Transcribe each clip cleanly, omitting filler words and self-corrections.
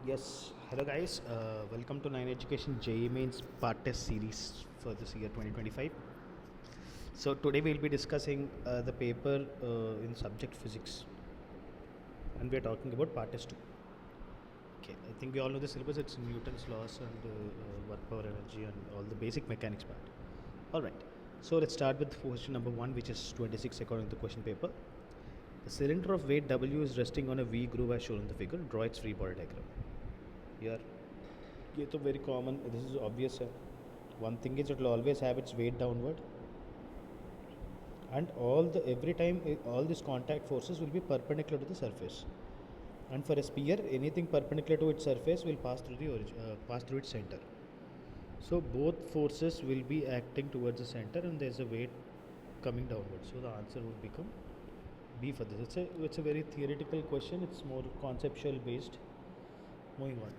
Yes, hello guys. Welcome to 9 Education JEE Mains Part Test Series for this year 2025. So today we'll be discussing the paper in subject physics, and we are talking about Part Test 2. Okay, I think we all know the syllabus. It's Newton's laws and work power energy and all the basic mechanics part. All right. So let's start with question number 1, which is 26 according to the question paper. The cylinder of weight W is resting on a V groove as shown in the figure. Draw its free body diagram. Here, ये तो very common. This is obvious है. One thing is it will always have its weight downward, and every time all these contact forces will be perpendicular to the surface. And for a sphere, anything perpendicular to its surface will pass through its center. So both forces will be acting towards the center, and there is a weight coming downward. So the answer would become B for this. It's a very theoretical question. It's more conceptual based. Moving on.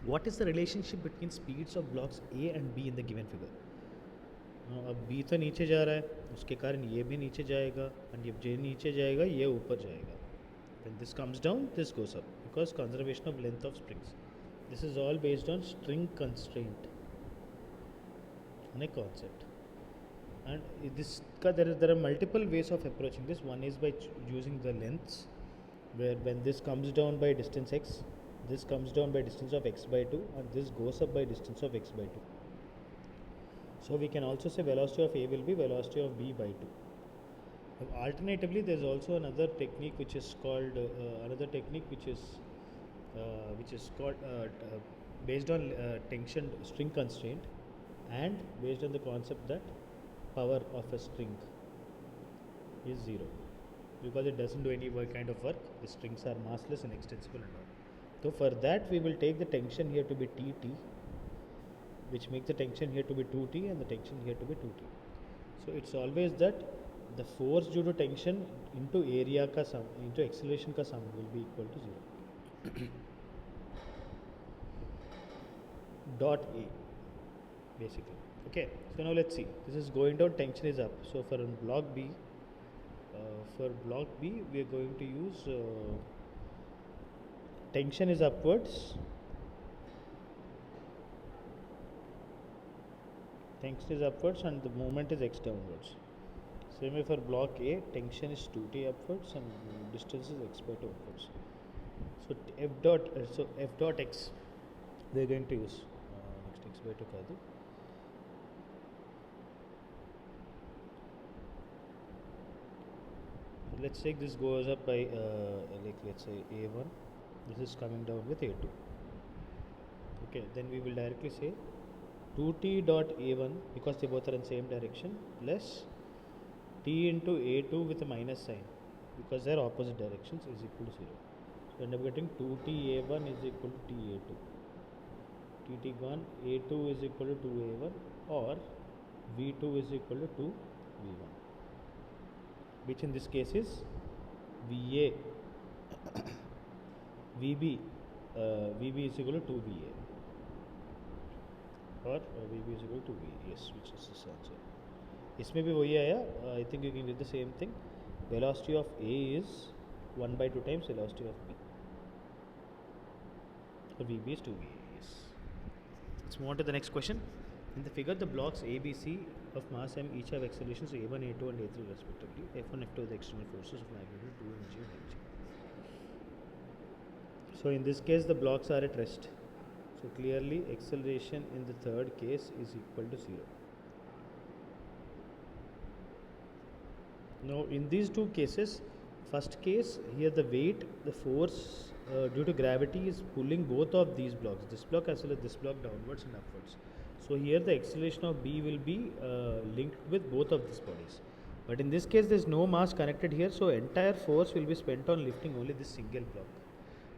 What is the relationship between speeds of blocks A and B in the given figure? अब B तो नीचे जा रहा है, उसके कारण ये भी नीचे जाएगा, and जब J नीचे जाएगा ये ऊपर जाएगा. When this comes down, this goes up because conservation of length of springs. This is all based on string constraint on a concept. And there are multiple ways of approaching this. One is by using the lengths, where when this comes down by distance x, this comes down by distance of x by 2, and this goes up by distance of x by 2. So we can also say velocity of A will be velocity of B by 2. Alternatively, there is also another technique which is called based on tension string constraint, and based on the concept that power of a string is 0 because it doesn't do any kind of work. The strings are massless and extensible and all. So for that we will take the tension here to be Tt, which makes the tension here to be 2T and the tension here to be 2T. So it's always that the force due to tension into area ka sum, into acceleration ka sum will be equal to 0. Dot A basically. Okay, so now let's see. This is going down, tension is up. So for block B, we are going to use tension is upwards, and the movement is x downwards. Same way for block A, tension is 2T upwards and distance is x by 2 upwards. So f dot x they are going to use next x by 2 कर दो. Let's take this goes up by let's say A1, this is coming down with A2. Okay, then we will directly say 2T dot A1, because they both are in same direction, plus T into A2 with a minus sign because they are opposite directions is equal to 0. So we end up getting 2T A1 is equal to T A2. T gone, A2 is equal to 2A1, or V2 is equal to 2V1, which in this case is VA VB is equal to 2VA, or VB is equal to 2VA. Yes, which is this answer. इसमें भी वही आया. I think you can do the same thing. Velocity of A is 1 by 2 times velocity of B. So VB is 2VA. Yes. Let's move on to the next question. In the figure, the blocks A, B, C of mass m each have accelerations A1, A2 and A3 respectively. F1, F2 are the external forces of magnitude 2 mg and mg. So in this case, the blocks are at rest. So clearly, acceleration in the third case is equal to 0. Now in these two cases, first case here the force due to gravity is pulling both of these blocks, this block as well as this block, downwards and upwards. So here the acceleration of B will be linked with both of these bodies. But in this case there is no mass connected here, so entire force will be spent on lifting only this single block.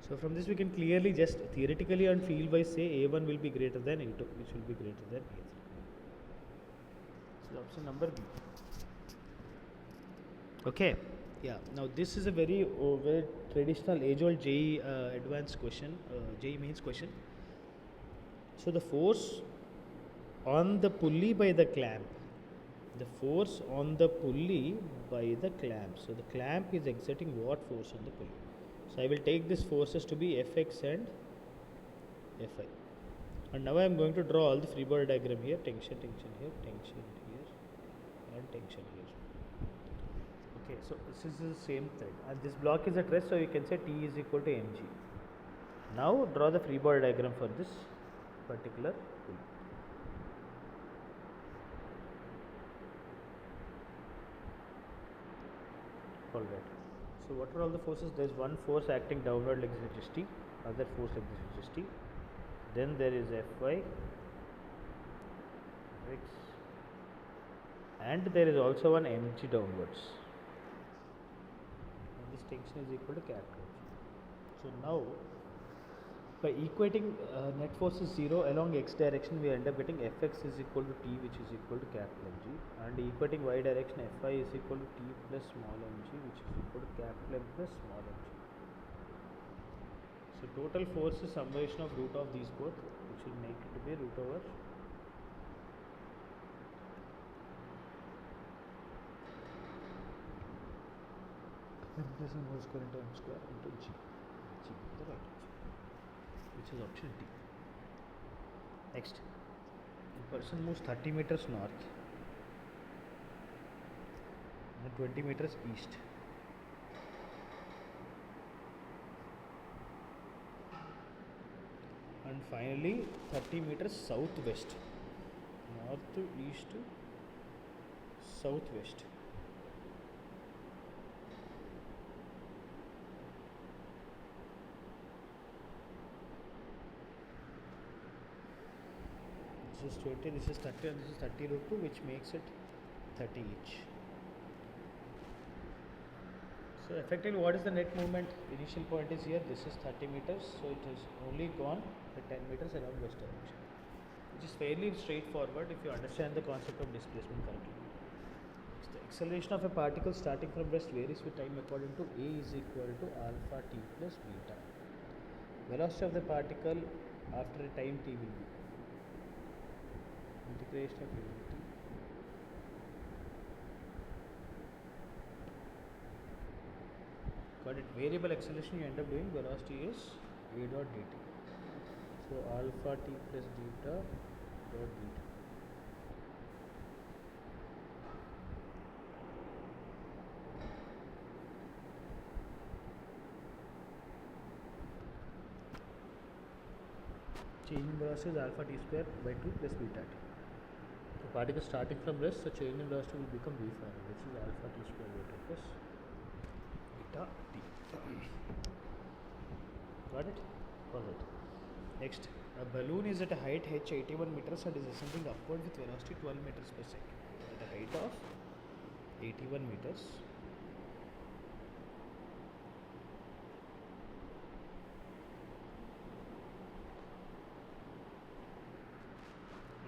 So from this we can clearly just theoretically and field wise say A1 will be greater than A2, which will be greater than A3. So option number B. Okay, yeah, now this is a very traditional age-old JEE advanced question, JEE mains question. So the force on the pulley by the clamp, so the clamp is exerting what force on the pulley? So I will take these forces to be Fx and Fi. And now I am going to draw all the free body diagram here. Tension here, tension here, and tension here. Okay, so this is the same thread. And this block is at rest, so you can say T is equal to mg. Now draw the free body diagram for this particular pulley. Alright. So what are all the forces? There is one force acting downward like this is T, other force like this is T. Then there is Fy, X, and there is also one mg downwards. And this tension is equal to capital G. So now, by equating net force is 0 along x direction, we end up getting Fx is equal to T, which is equal to capital G, and equating y direction, Fy is equal to T plus small mg, which is equal to capital M plus small mg. So total force is summation of root of these both, which will make it to be root over m plus n whole square into m square into g, the right answer, which is option D. Next, a person moves 30 meters north and 20 meters east. And finally 30 meters southwest, north to east to southwest. This is 20, this is 30, and this is 30 root 2, which makes it 30 each. So effectively, what is the net movement? Initial point is here, this is 30 meters, so it has only gone the 10 meters around west direction, which is fairly straightforward if you understand the concept of displacement correctly. The acceleration of a particle starting from rest varies with time according to A is equal to alpha t plus beta. Velocity of the particle after a time t will be integration of unity got it. Variable acceleration, you end up doing velocity is a dot dt. So alpha t plus beta dot beta. Changing velocity is alpha t square by 2 plus beta t. So particle starting from rest, so change in velocity will become v final, which is alpha t square by 2 plus beta t. Got it? Alright. Next, a balloon is at a height h 81 meters and is ascending upward with velocity 12 meters per second. At a height of 81 meters,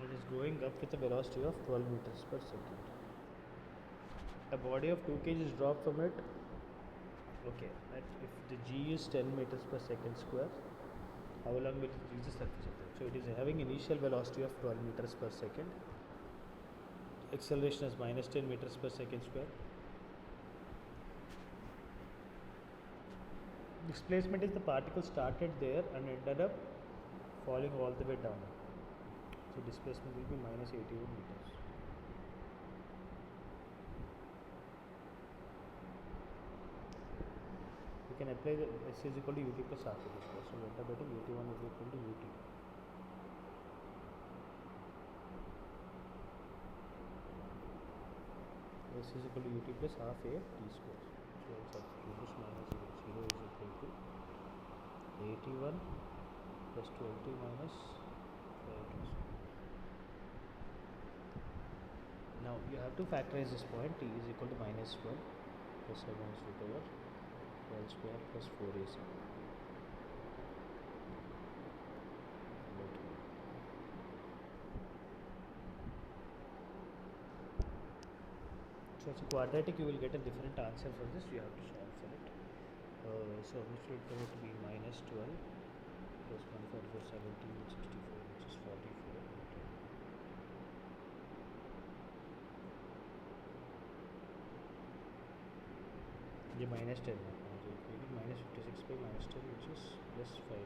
it is going up with a velocity of 12 meters per second. A body of 2 kg is dropped from it. Okay, and if the g is 10 meters per second square, how long will it reach the surface of it? So it is having initial velocity of 12 meters per second. Acceleration is minus 10 meters per second square. Displacement is the particle started there and ended up falling all the way down. So displacement will be minus 81 meters. You can apply the S is equal to ut plus half it square. So we end up getting 81 is equal to ut. S is equal to ut plus half a t square. So I'll substitute this minus 0 is equal to 81 plus 20 minus 12. Now you have to factorize this point. T is equal to minus 12 plus 7 root over 12 square plus 4ac. So it's a quadratic, you will get a different answer for this, you have to solve for it. So which will come out to be minus 12 plus 144, 17, 64, which is 44. ये minus 10 है, minus minus 56 by minus 10, which is plus 5.6.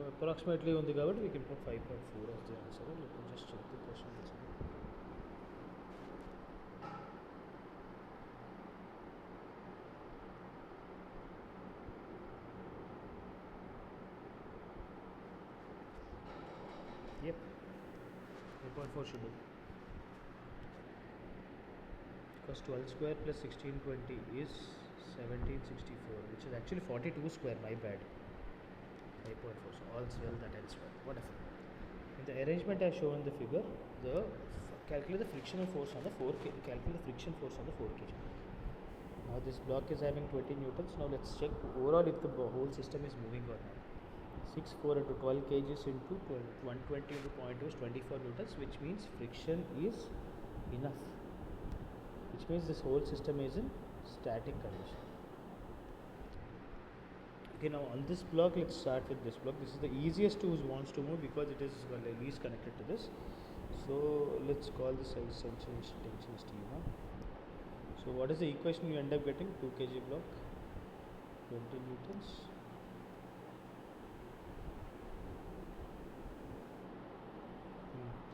Approximately on the cover, we can put 5.4 as the answer. Let me just check the question answer. Yep, 5.4 should do. Because 12 square plus 1620 is 1764, which is actually 42 square, my bad. 5.4, so all's well that ends well. Wonderful. In the arrangement as shown in the figure, calculate the frictional force on the 4 kg. Calculate the friction force on the 4 kg. Now this block is having 20 newtons. Now let's check overall if the whole system is moving or not. 6 4 into 12 kgs into 120 into 0.2 is 24 newtons, which means friction is enough. Which means this whole system is in static condition. Okay, now on this block, let's start with this block. This is the easiest to wants to move because it is least connected to this. So let's call this tension is T1. So what is the equation you end up getting? 2 kg block, 20 newtons.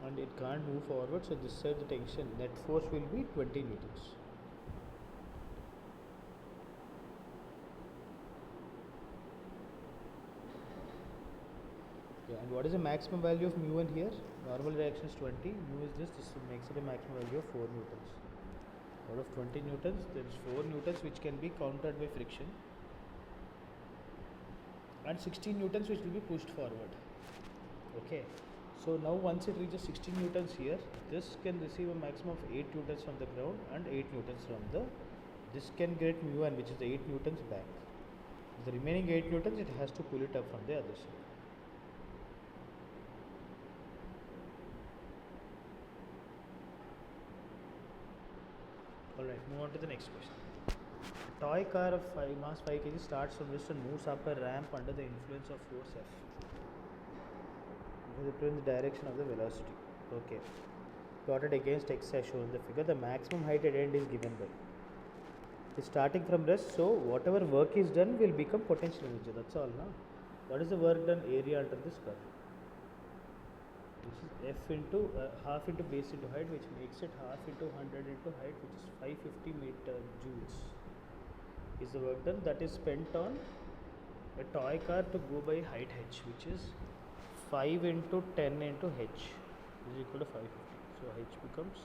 And it can't move forward, so this side the tension net force will be 20 newtons. And what is the maximum value of mu in here? Normal reaction is 20, mu is this makes it a maximum value of 4 newtons. Out of 20 newtons, there is 4 newtons which can be countered by friction, and 16 newtons which will be pushed forward. Okay, so now once it reaches 16 newtons here, this can receive a maximum of 8 newtons from the ground and 8 newtons from this can get mu1, which is the 8 newtons back. The remaining 8 newtons, it has to pull it up from the other side. Alright, move on to the next question. A toy car of mass 5 kg starts from rest and moves up a ramp under the influence of force F. It is in the direction of the velocity. Okay. Plotted against x as shown in the figure. The maximum height at end is given by. It's starting from rest, so whatever work is done will become potential energy. That's all, no? What is the work done area under this curve? Which is F into half into base into height, which makes it half into 100 into height, which is 550 meter joules. Is the work done that is spent on a toy car to go by height h, which is 5 into 10 into h is equal to 550. So h becomes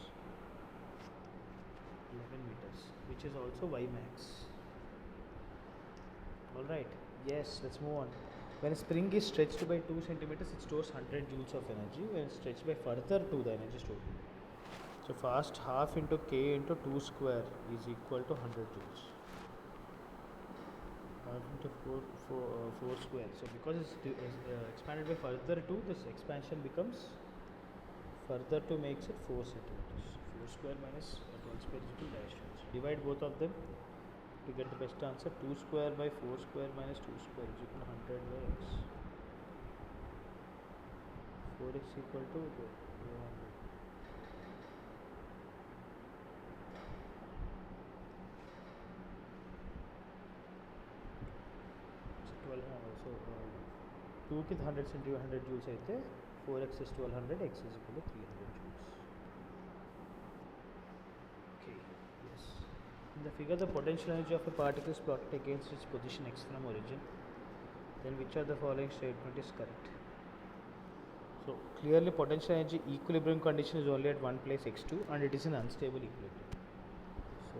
11 meters, which is also y max. Alright, yes, let's move on. When a spring is stretched by 2 centimeters, it stores 100 joules of energy. When stretched by further 2, the energy stored. So fast half into k into 2 square is equal to 100 joules. Half into 4 square. So because it's expanded by further 2, this expansion becomes further 2 makes it 4 centimeters. 4 square minus 12 square is equal to dash. Divide both of them to get the best answer. 2 square by 4 square minus 2 square is equal to 100 by x. 4x equal to 200. So 1200. So 2 ki 100 centi 100 joules aithe 4x is 1200, x is equal to 300 joules. Okay, yes. In the figure, the potential energy of a particle is plotted against its position x from origin. Then which of the following statement is correct? So clearly potential energy equilibrium condition is only at one place x2 and it is in unstable equilibrium. So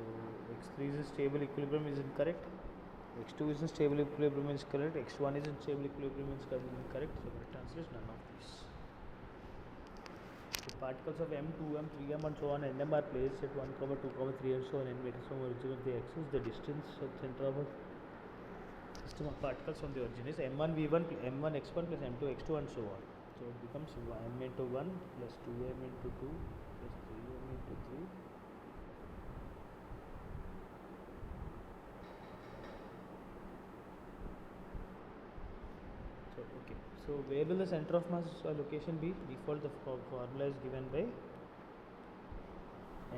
x3 is in stable equilibrium is incorrect. x2 is in stable equilibrium is correct. x1 is in stable equilibrium is incorrect. So correct answer is none of these. The particles of m, 2m, 3m and so on nm are placed at 1, 2, 3 and so on n meters from origin of the axis. The distance at center of a system of particles from the origin is m1 v1 m1 x1 plus m2 x2 and so on. So it becomes m into 1 plus 2m into 2 plus 3m into 3. So okay. So where will the center of mass location be? Default the formula is given by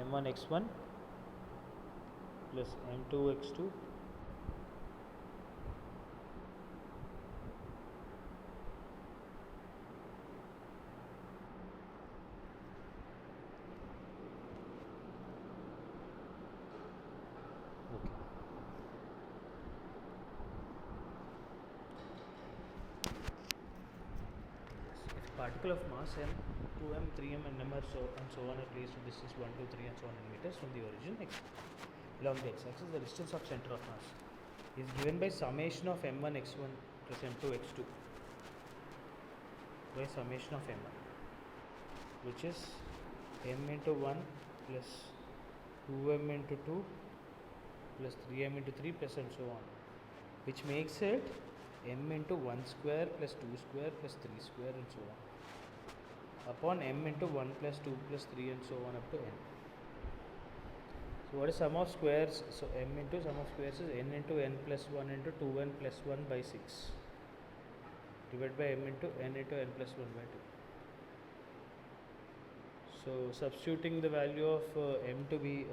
m1 x1 plus m2 x2 okay. If a particle of mass m, 2m, 3m and m are so on are placed at distance 1, 2, 3 and so on in meters from the origin along the x-axis, the distance of center of mass is given by summation of m1 x1 plus m2 x2 by summation of m1, which is m into 1 plus 2m into 2 plus 3m into 3 plus and so on, which makes it m into 1 square plus 2 square plus 3 square and so on upon m into 1 plus 2 plus 3 and so on up to n. So what is sum of squares? So m into sum of squares is n into n plus 1 into 2n plus 1 by 6 divided by m into n plus 1 by 2. So substituting the value of m to be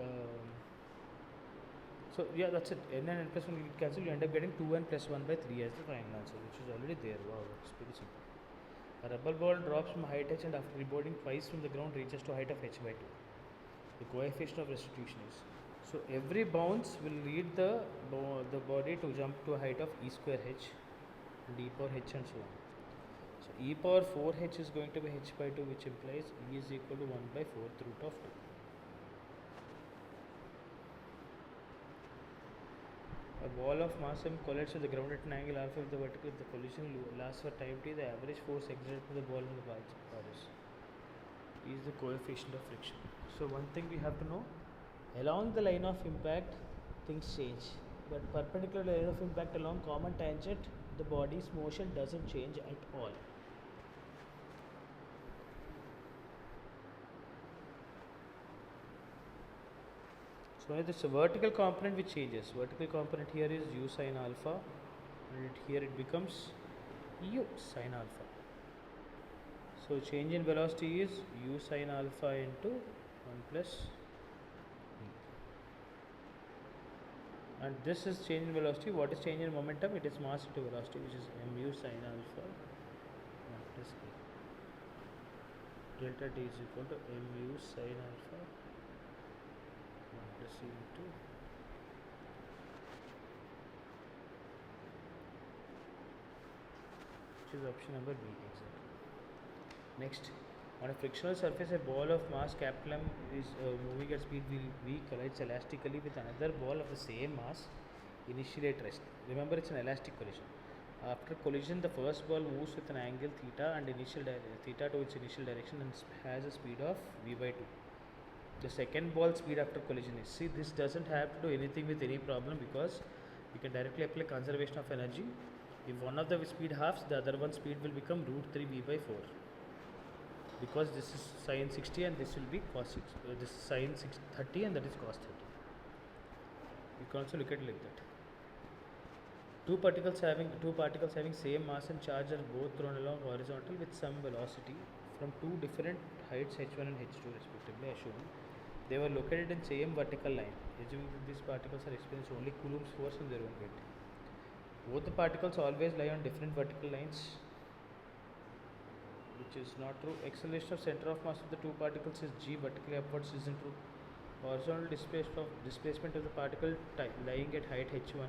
so yeah, that's it. N and n plus 1 get cancelled. You end up getting 2n plus 1 by 3 as the final answer, which is already there. Wow, it's pretty simple. A rubber ball drops from height h and after rebounding twice from the ground reaches to height of h by 2. The coefficient of restitution is. So every bounce will lead the body to jump to a height of e square h and e power h and so on. So e power 4h is going to be h by 2, which implies e is equal to 1 by 4th root of 2. A ball of mass m collides with the ground at an angle alpha with the vertical. If the collision lasts for time t, the average force exerted to the ball in the bar is the coefficient of friction. So one thing we have to know, along the line of impact things change, but perpendicular line of impact along common tangent the body's motion doesn't change at all. So this vertical component which changes. Vertical component here is u sin alpha, and here it becomes u sin alpha. So change in velocity is u sin alpha into 1 plus e. And this is change in velocity. What is change in momentum? It is mass into velocity, which is mu sin alpha 1 plus e. Delta t is equal to mu sin alpha 1 plus e into which is option number B exactly. Next, on a frictional surface, a ball of mass capital M is moving at speed v collides elastically with another ball of the same mass initially at rest. Remember, it's an elastic collision. After collision, the first ball moves with an angle theta and theta to its initial direction and has a speed of v by 2. The second ball speed after collision is, see, this doesn't have to do anything with any problem because we can directly apply conservation of energy. If one of the speed halves, the other one speed will become root 3 v by 4, because this is sin 60 and this will be cos 60, this is sin 30 and that is cos 30. You can also look at it like that. Two particles having same mass and charge are both thrown along horizontal with some velocity from two different heights h1 and h2 respectively as shown. They were located in same vertical line. Assuming that these particles are experiencing only Coulomb's force in their own weight. Both the particles always lie on different vertical lines, which is not true. Acceleration of center of mass of the two particles is g, vertically upwards isn't true. Horizontal displacement of the particle lying at height h1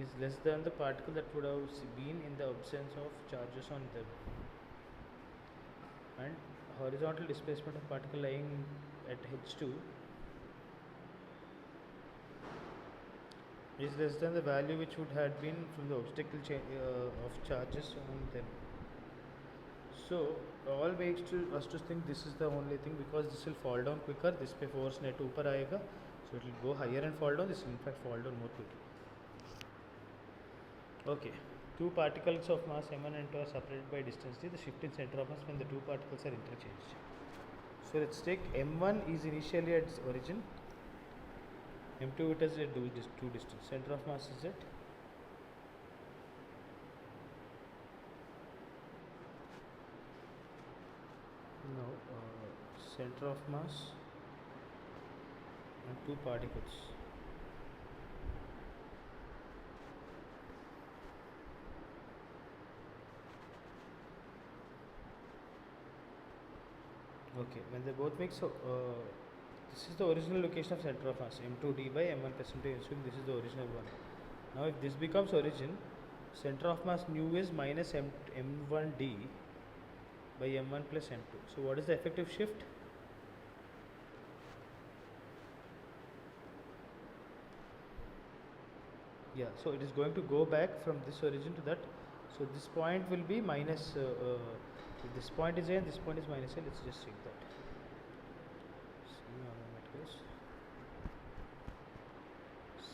is less than the particle that would have been in the absence of charges on them. And horizontal displacement of particle lying at h2 is less than the value which would have been from the obstacle of charges on them. So all makes us to think this is the only thing, because this will fall down quicker. This पे force net ऊपर आएगा, so it will go higher and fall down. This will in fact fall down more quickly. Okay, two particles of mass m1 and m2 are separated by distance d. The shift in center of mass when the two particles are interchanged. So let's take m1 is initially at its origin, m2 it is at two distance. Center of mass is at center of mass and two particles. Okay, when they both make so this is the original location of center of mass m2d by m1 plus m2. Assuming this is the original one. Now if this becomes origin, center of mass nu is minus m1d by m1 plus m2. So what is the effective shift? Yeah, so it is going to go back from this origin to that. So this point will be minus. If this point is A and this point is minus A. Let's just check that. See how that goes.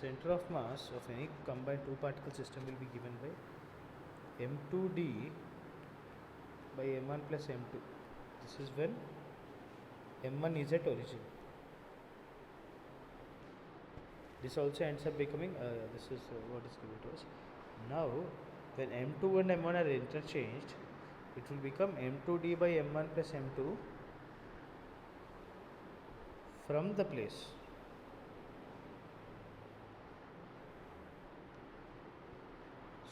Center of mass of any combined two particle system will be given by m2d by m1 plus m2. This is when m1 is at origin. This also ends up becoming this is what is given to us. Now when m2 and m1 are interchanged, it will become m2d by m1 plus m2 from the place.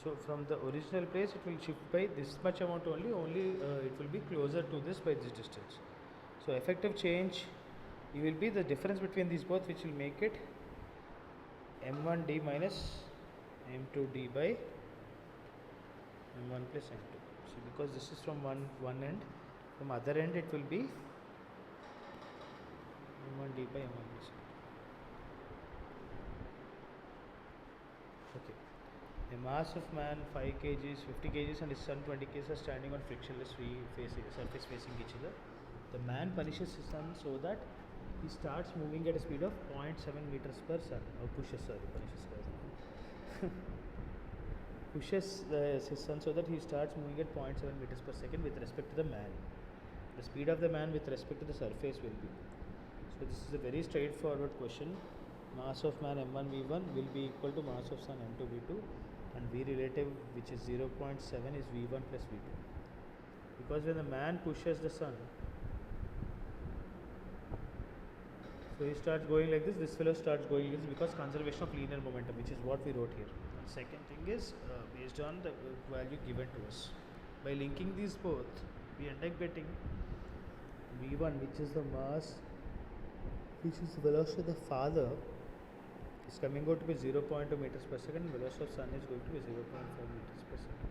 So from the original place it will shift by this much amount only it will be closer to this by this distance. So effective change it will be the difference between these both, which will make it m1d minus m2d by m1 plus m2. So because this is from one end, from other end it will be m1d by m1 plus m2. Okay. A mass of man 5 kgs, 50 kgs and his son 20 kgs are standing on frictionless surface facing each other. The man punishes his son so that he starts moving at a speed of 0.7 meters per second. Pushes his son so that he starts moving at 0.7 meters per second with respect to the man. The speed of the man with respect to the surface will be. So this is a very straightforward question. Mass of man m1 v1 will be equal to mass of son m2 v2, and v relative, which is 0.7, is v1 plus v2. Because when the man pushes the son, so he starts going like this fellow starts going like this, because conservation of linear momentum, which is what we wrote here. And second thing is based on the value given to us. By linking these both, we end up getting v1, which is the mass, which is the velocity of the father, is coming out to be 0.2 meters per second, and velocity of son is going to be 0.5 meters per second.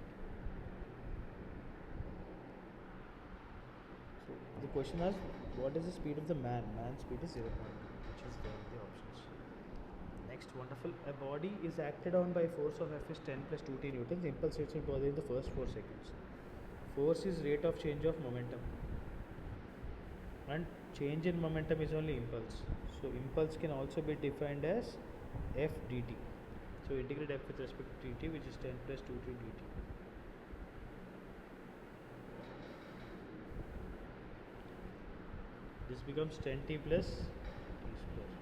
So the question is, what is the speed of the man? Man's speed is 0.2, which is there in the options. Next, wonderful. A body is acted on by force of F is 10 plus 2t newtons. Impulse rates will bother in the first 4 seconds. Force is rate of change of momentum, and change in momentum is only impulse. So impulse can also be defined as f dt. So integrate f with respect to dt, which is 10 plus 2t dt. This becomes 10t plus t square.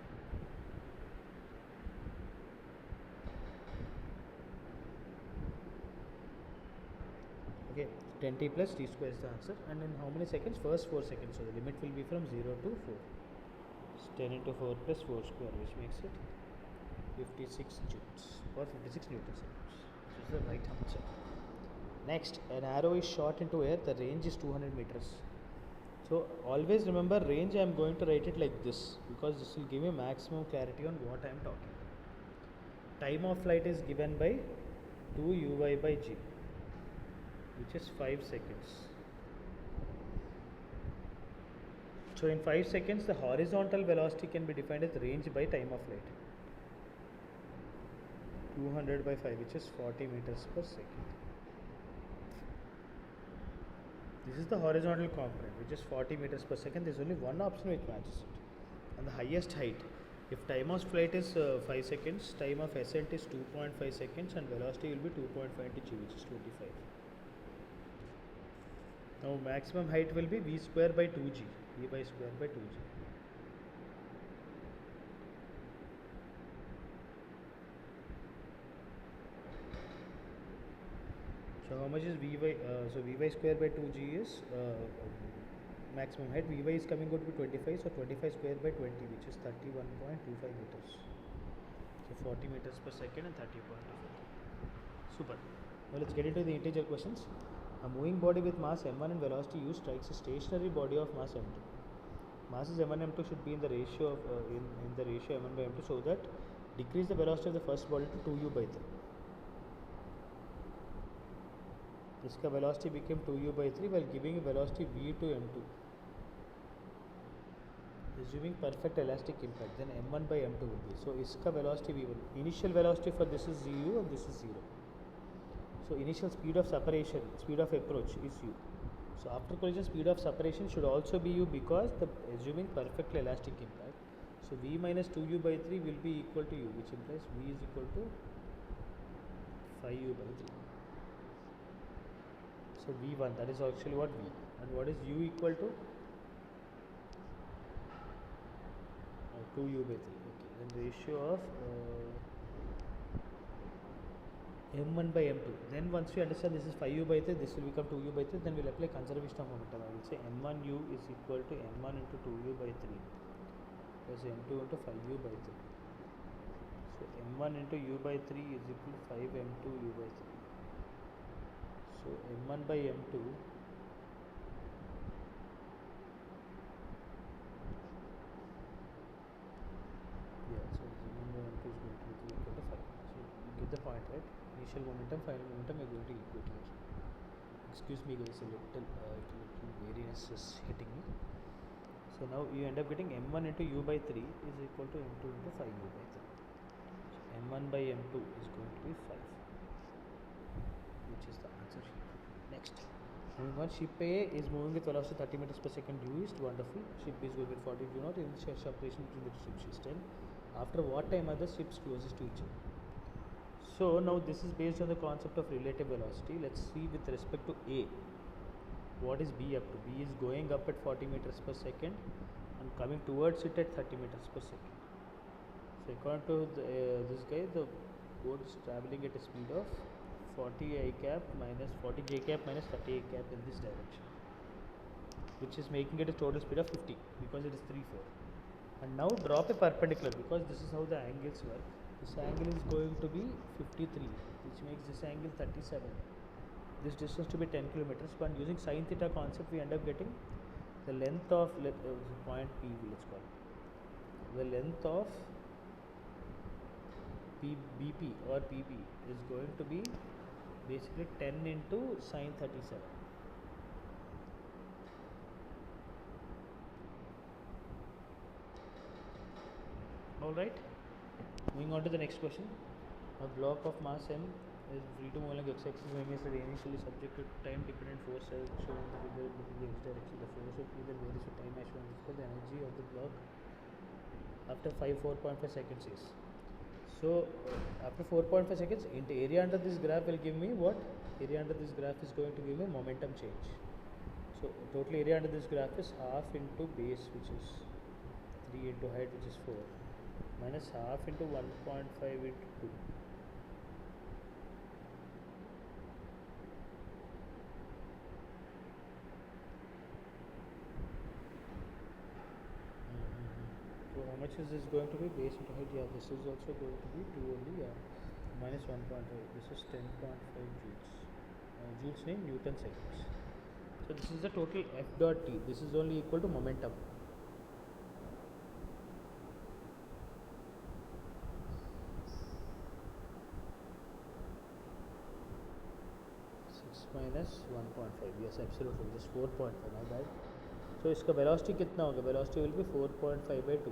Okay, 10t plus t square is the answer. And in how many seconds? First 4 seconds. So the limit will be from 0 to 4. It's 10 into 4 plus 4 square, which makes it 56 joules or 56 newton seconds, which is the right answer. Next, an arrow is shot into air. The range is 200 meters. So always remember, range I am going to write it like this, because this will give me maximum clarity on what I am talking. Time of flight is given by 2 uy by g, which is 5 seconds. So in 5 seconds, the horizontal velocity can be defined as range by time of flight. 200 by 5, which is 40 meters per second. This is the horizontal component, which is 40 meters per second. There is only one option which matches it. And the highest height, if time of flight is 5 seconds, time of ascent is 2.5 seconds, and velocity will be 2.5 into g, which is 25. Now maximum height will be v square by 2g, v square by 2g. So how much is Vy? So Vy square by 2g is maximum height. Vy is coming out to be 25. So 25 square by 20, which is 31.25 meters. So 40 meters per second and 30.25. Super. Now let's get into the integer questions. A moving body with mass m1 and velocity u strikes a stationary body of mass m2. masses m1 m2 should be in the ratio of in the ratio m1 by m2, so that decrease the velocity of the first body to 2u by 3. इसका velocity became 2u by 3 while giving a velocity v to m2. Assuming perfect elastic impact, then m1 by m2 will be. So इसका velocity v1. Initial velocity for this is u and this is 0. So initial speed of separation, speed of approach is u. So after collision, speed of separation should also be u, because the assuming perfectly elastic impact. So v minus 2u by 3 will be equal to u, which implies v is equal to 5u by 3. So v1, that is actually what v. And what is u equal to? 2u by 3. Okay, then ratio of m1 by m2. Then once we understand this is 5u by 3, this will become 2u by 3, then we'll apply conservation of momentum. I will say m1u is equal to m1 into 2u by 3 plus m2 into 5u by 3. So m1 into u by 3 is equal to 5 m2 u by 3. So m1 by m2 so m1 by m2 is going to be equal to 5. So you get the point, right? Initial momentum, final momentum are going to equate here. Excuse me guys, a little variance is hitting me. So now you end up getting m1 into u by 3 is equal to m2 into 5u by 3. So m1 by m2 is going to be 5, which is the answer here. Next, moving on, ship A is moving with velocity 30 meters per second due east. Wonderful. Ship B is going with 40 due north. Initial separation between the two ships is 10. After what time are the ships closest to each other? So now this is based on the concept of relative velocity. Let's see with respect to A, what is B up to? B is going up at 40 meters per second and coming towards it at 30 meters per second. So according to this guy, the boat is traveling at a speed of 40 I cap minus 40 j cap minus 30 I cap in this direction, which is making it a total speed of 50 because it is 3 4. And now drop a perpendicular, because this is how the angles work. This angle is going to be 53, which makes this angle 37. This distance to be 10 kilometers. But using sin theta concept, we end up getting the length of point P. Let's call it the length of BP or PP is going to be basically 10 into sin 37. All right. Moving on to the next question. A block of mass m is free to move along x-axis when it is initially subject to time-dependent force as shown in the figure between the x direction. The force of either varies with time as shown in the energy of the block after 4.5 seconds is. So after 4.5 seconds, into area under this graph will give me what? Area under this graph is going to give me momentum change. So total area under this graph is half into base, which is 3 into height, which is 4. Minus half into 1.5 into 2. So how much is this going to be? Base into height, yeah, this is also going to be 2 only, yeah. Minus 1.5, this is 10.5 joules. Joules mean Newton seconds. So this is the total F dot T. This is only equal to momentum. 6 minus 1.5, yes, absolutely, just 4.5, my bad. So इसका velocity कितना होगा? Velocity will be 4.5 by 2,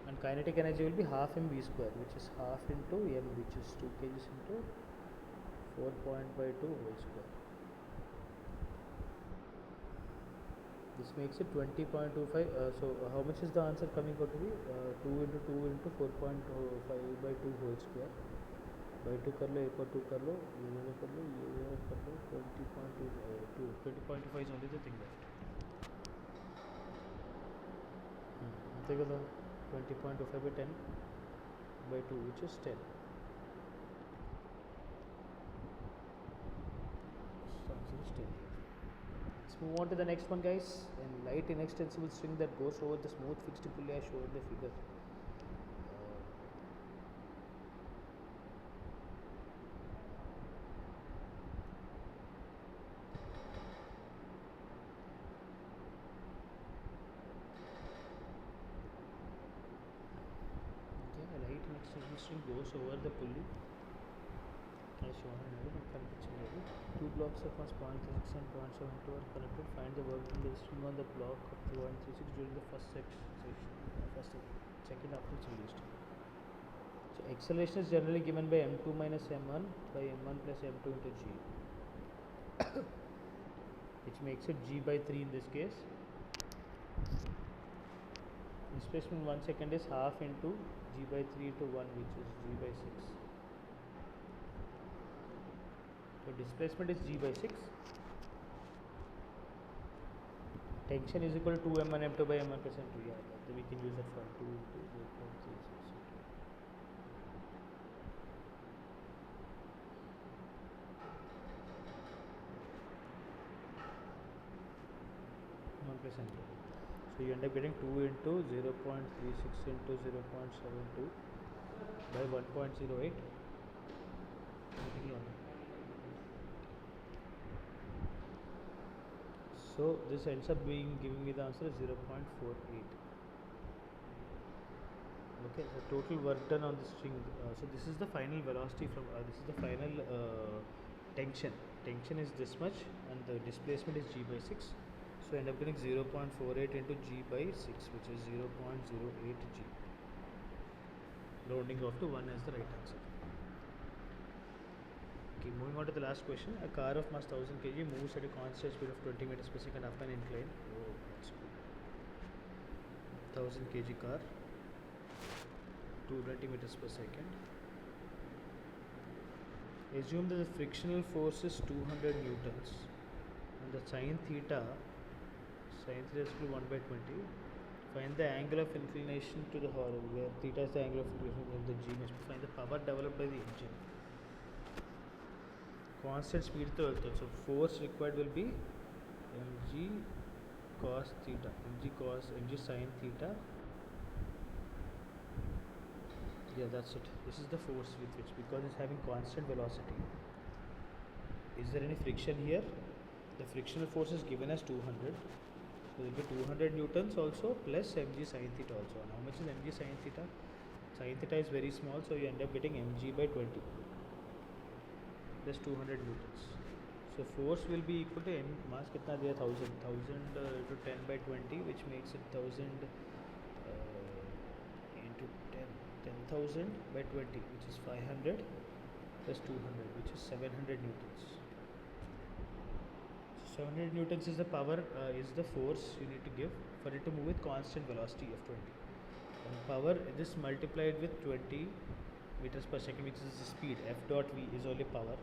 and kinetic energy will be half mv square, which is half into m, which is 2 kg into 4.2 whole square. This makes it 20.25. So how much is the answer coming out to be? 2 into 2 into 4.5 by 2 whole square by 2 कर लो, एक और 2 कर लो, ये कर लो, ये कर लो, 20.25 is only the thing left. देखो तो 20.25 by 10 by 2, which is 10. So answer is 10 here. Let's move on to the next one, guys. A light inextensible string that goes over the smooth fixed pulley as shown in the figure. extension string goes over the pulley as shown in the కనిపించలేదు. Two blocks of mass 0.36 and 0.72 are connected. Find the work done by the string on the block of 136 during the second after its released. So acceleration is generally given by m2 minus m1 by m1 plus m2 into g, which makes it g by 3 in this case. Displacement 1 second is half into g by 3 into 1, which is g by 6. So displacement is g by 6. Tension is equal to 2m1 m2 by m1 plus m2. Yeah, so we can use that for 2 into 0.36. 1 plus m2. So you end up getting 2 into 0.36 into 0.72 by 1.08. So this ends up being giving me the answer is 0.48. Okay, the total work done on the string. So this is the final velocity from this is the final tension. Tension is this much, and the displacement is g by 6. So end up getting 0.48 into g by 6, which is 0.08 g. Rounding off to 1 as the right answer. Okay, moving on to the last question. A car of mass 1000 kg moves at a constant speed of 20 meters per second after an incline. Oh, that's cool. 1000 kg car, 220 meters per second. Assume that the frictional force is 200 newtons and the sin theta is equal to 1 by 20. Find the angle of inclination to the horizon, where theta is the angle of inclination, and the g must be. Find the power developed by the engine. Constant speed to earth. So force required will be mg cos theta, mg sin theta. Yeah, that's it. This is the force with which, because it's having constant velocity. Is there any friction here? The frictional force is given as 200. So there will be 200 newtons also plus mg sin theta also. And how much is mg sin theta? Sin theta is very small, so you end up getting mg by 20 plus 200 newtons. So force will be equal to mass kitna diya, 1000 into 10 by 20, which makes it 1000 into 10,000 by 20, which is 500 plus 200, which is 700 newtons. So 700 newtons is the power, is the force you need to give for it to move with constant velocity of 20. And power, this multiplied with 20 meters per second, which is the speed, f dot v is only power,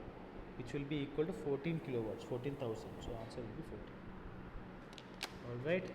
which will be equal to 14 kilowatts, 14,000. So answer will be 14. Alright.